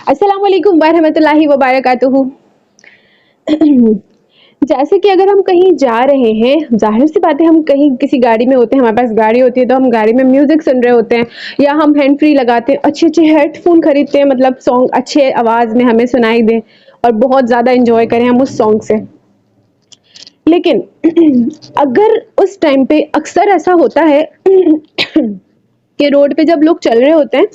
अस्सलाम वालेकुम वरहमतुल्लाहि वबरकातुहू। जैसे कि अगर हम कहीं जा रहे हैं, ज़ाहिर सी बात है हम कहीं किसी गाड़ी में होते हैं, हमारे पास गाड़ी होती है तो हम गाड़ी में म्यूज़िक सुन रहे होते हैं या हम हैंड फ्री लगाते हैं, अच्छे-अच्छे हेडफ़ोन खरीदते हैं मतलब सॉन्ग अच्छे आवाज़ में हमें सुनाई दें और बहुत ज़्यादा एन्जॉय करें हम उस सॉन्ग से। लेकिन अगर उस टाइम पे अक्सर ऐसा होता है कि रोड पे जब लोग चल रहे होते हैं,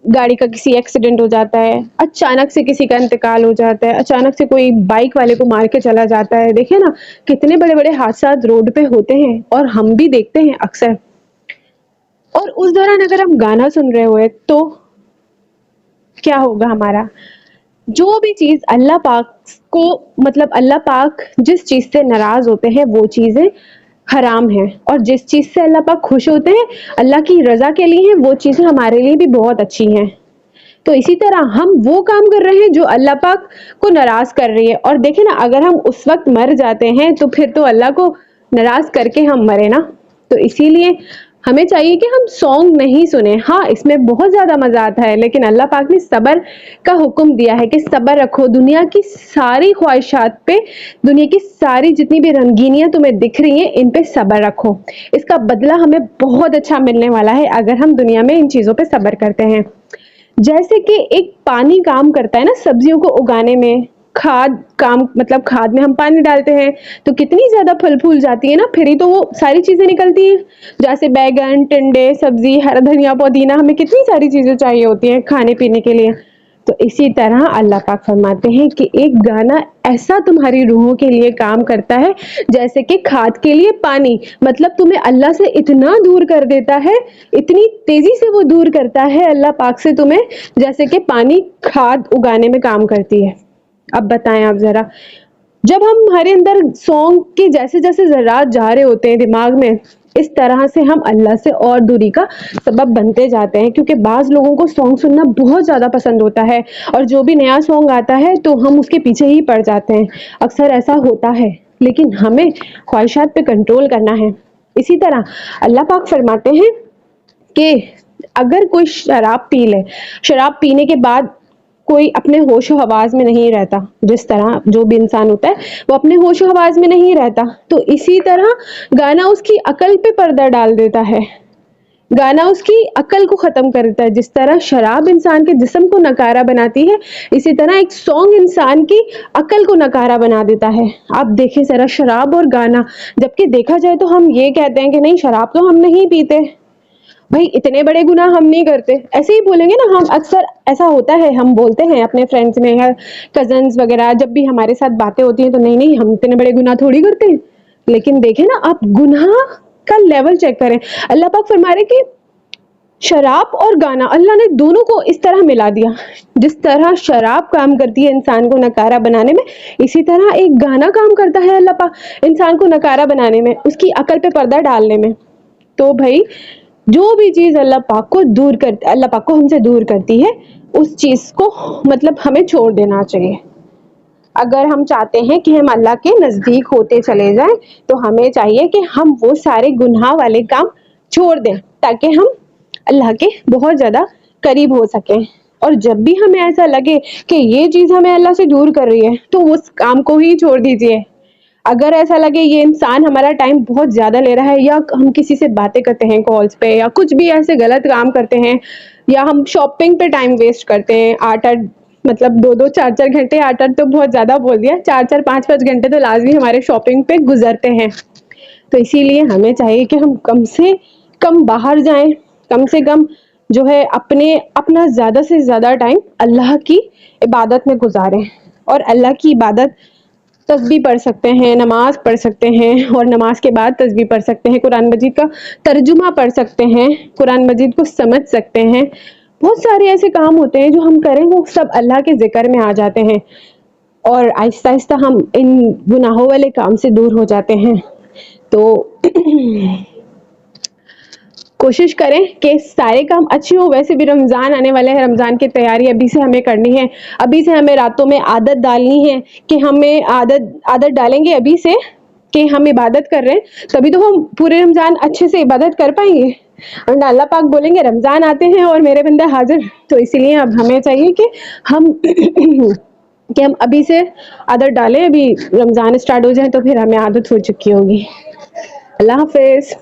गाड़ी का किसी एक्सीडेंट हो जाता है, अचानक से किसी का इंतकाल हो जाता है, अचानक से कोई बाइक वाले को मार के चला जाता है। देखिए ना, कितने बड़े-बड़े हादसा रोड पे होते हैं और हम भी देखते हैं अक्सर। और उस दौरान अगर हम गाना सुन रहे हुए तो क्या होगा हमारा? जो भी चीज़ अल्लाह पाक को मतलब अल्लाह पाक जिस चीज़ से नाराज़ होते हैं वो चीज़ें हराम हैं और जिस चीज़ से अल्लाह पाक खुश होते हैं, अल्लाह की रज़ा के लिए हैं, वो चीज़ें हमारे लिए भी बहुत अच्छी हैं। तो इसी तरह हम वो काम कर रहे हैं जो अल्लाह पाक को नाराज़ कर रही है और देखिए ना अगर हम उस वक़्त मर जाते हैं तो फिर तो अल्लाह को नाराज़ करके हम मरे ना। तो इसीलिए हमें चाहिए कि हम सॉन्ग नहीं सुने। हाँ, इसमें बहुत ज़्यादा मज़ा आता है लेकिन अल्लाह पाक ने सब्र का हुक्म दिया है कि सब्र रखो, दुनिया की सारी ख्वाहिशात पे, दुनिया की सारी जितनी भी रंगीनियाँ तुम्हें दिख रही हैं, इन पे सब्र रखो। इसका बदला हमें बहुत अच्छा मिलने वाला है अगर हम दुनिया में इन चीज़ों पे सब्र करते हैं। जैसे कि एक पानी काम करता है ना सब्जियों को उगाने में, खाद काम मतलब खाद में हम पानी डालते हैं तो कितनी ज़्यादा फल फूल जाती है ना, फिर ही तो वो सारी चीज़ें निकलती हैं। जैसे बैगन, टिंडे, सब्जी, हरा धनिया, पुदीना, हमें कितनी सारी चीज़ें चाहिए होती हैं खाने पीने के लिए। तो इसी तरह अल्लाह पाक फरमाते हैं कि एक गाना ऐसा तुम्हारी रूहों के लिए काम करता है जैसे कि खाद के लिए पानी, मतलब तुम्हें अल्लाह से इतना दूर कर देता है, इतनी तेजी से वो दूर करता है अल्लाह पाक से तुम्हें, जैसे कि पानी खाद उगाने में काम करती है। अब बताएं आप जरा, जब हम हमारे अंदर सॉन्ग के जैसे जैसे ज़रात जा रहे होते हैं दिमाग में, इस तरह से हम अल्लाह से और दूरी का सबब बनते जाते हैं क्योंकि बाज़ लोगों को सॉन्ग सुनना बहुत ज़्यादा पसंद होता है और जो भी नया सॉन्ग आता है तो हम उसके पीछे ही पड़ जाते हैं। अक्सर ऐसा होता है, लेकिन हमें ख्वाहिशात पे कंट्रोल करना है। इसी तरह अल्लाह पाक फरमाते हैं कि अगर कोई शराब पी ले, शराब पीने के बाद कोई अपने होश हवास में नहीं रहता, जिस तरह जो भी इंसान होता है वो अपने होश हवास में नहीं रहता, तो इसी तरह गाना उसकी अकल पे पर्दा डाल देता है, गाना उसकी अकल को ख़त्म कर देता है। जिस तरह शराब इंसान के जिस्म को नकारा बनाती है, इसी तरह एक सॉन्ग इंसान की अकल को नकारा बना देता है। आप देखें ज़रा शराब और गाना, जबकि देखा जाए तो हम ये कहते हैं कि नहीं शराब तो हम नहीं पीते, भाई इतने बड़े गुनाह हम नहीं करते, ऐसे ही बोलेंगे ना हम। अक्सर ऐसा होता है, हम बोलते हैं अपने फ्रेंड्स में या कजन्स वगैरह, जब भी हमारे साथ बातें होती हैं तो नहीं नहीं हम इतने बड़े गुनाह थोड़ी करते हैं। लेकिन देखें ना आप गुनाह का लेवल चेक करें। अल्लाह पाक फरमा रहे कि शराब और गाना अल्लाह ने दोनों को इस तरह मिला दिया, जिस तरह शराब काम करती है इंसान को नकारा बनाने में, इसी तरह एक गाना काम करता है अल्लाह पाक इंसान को नकारा बनाने में, उसकी अकल पे पर्दा डालने में। तो भाई जो भी चीज़ अल्लाह पाक को हमसे दूर करती है, उस चीज़ को मतलब हमें छोड़ देना चाहिए। अगर हम चाहते हैं कि हम अल्लाह के नज़दीक होते चले जाएं, तो हमें चाहिए कि हम वो सारे गुनाह वाले काम छोड़ दें ताकि हम अल्लाह के बहुत ज़्यादा करीब हो सकें। और जब भी हमें ऐसा लगे कि ये चीज़ हमें अल्लाह से दूर कर रही है, तो उस काम को ही छोड़ दीजिए। अगर ऐसा लगे ये इंसान हमारा टाइम बहुत ज़्यादा ले रहा है, या हम किसी से बातें करते हैं कॉल्स पे, या कुछ भी ऐसे गलत काम करते हैं, या हम शॉपिंग पे टाइम वेस्ट करते हैं 8-8 मतलब 2-2 4-4 घंटे, 8-8 तो बहुत ज़्यादा बोल दिया, 4-4 5-5 घंटे तो लाज़मी हमारे शॉपिंग पे गुजरते हैं। तो इसीलिए हमें चाहिए कि हम कम से कम बाहर जाएं, कम से कम जो है अपना ज़्यादा से ज़्यादा टाइम अल्लाह की इबादत में गुजारें। और अल्लाह की इबादत तस्बीह पढ़ सकते हैं, नमाज पढ़ सकते हैं और नमाज के बाद तस्बीह पढ़ सकते हैं, कुरान मजीद का तर्जुमा पढ़ सकते हैं, कुरान मजीद को समझ सकते हैं। बहुत सारे ऐसे काम होते हैं जो हम करें वो सब अल्लाह के ज़िक्र में आ जाते हैं और आहिस्ता आहिस्ता हम इन गुनाहों वाले काम से दूर हो जाते हैं। तो कोशिश करें कि सारे काम अच्छे हो। वैसे भी रमज़ान आने वाला है, रमज़ान की तैयारी अभी से हमें करनी है, अभी से हमें रातों में आदत डालनी है कि हमें आदत डालेंगे अभी से कि हम इबादत कर रहे हैं, तभी तो हम पूरे रमज़ान अच्छे से इबादत कर पाएंगे। اور اللہ پاک بولیں گے رمضان آتے ہیں اور میرے بندے حاضر، تو اسی لیے اب ہمیں چاہیے کہ ہم کہ ہم ابھی سے عادت ڈالیں، ابھی رمضان اسٹارٹ ہو جائے تو پھر ہمیں عادت ہو چکی ہوگی۔ اللہ حافظ۔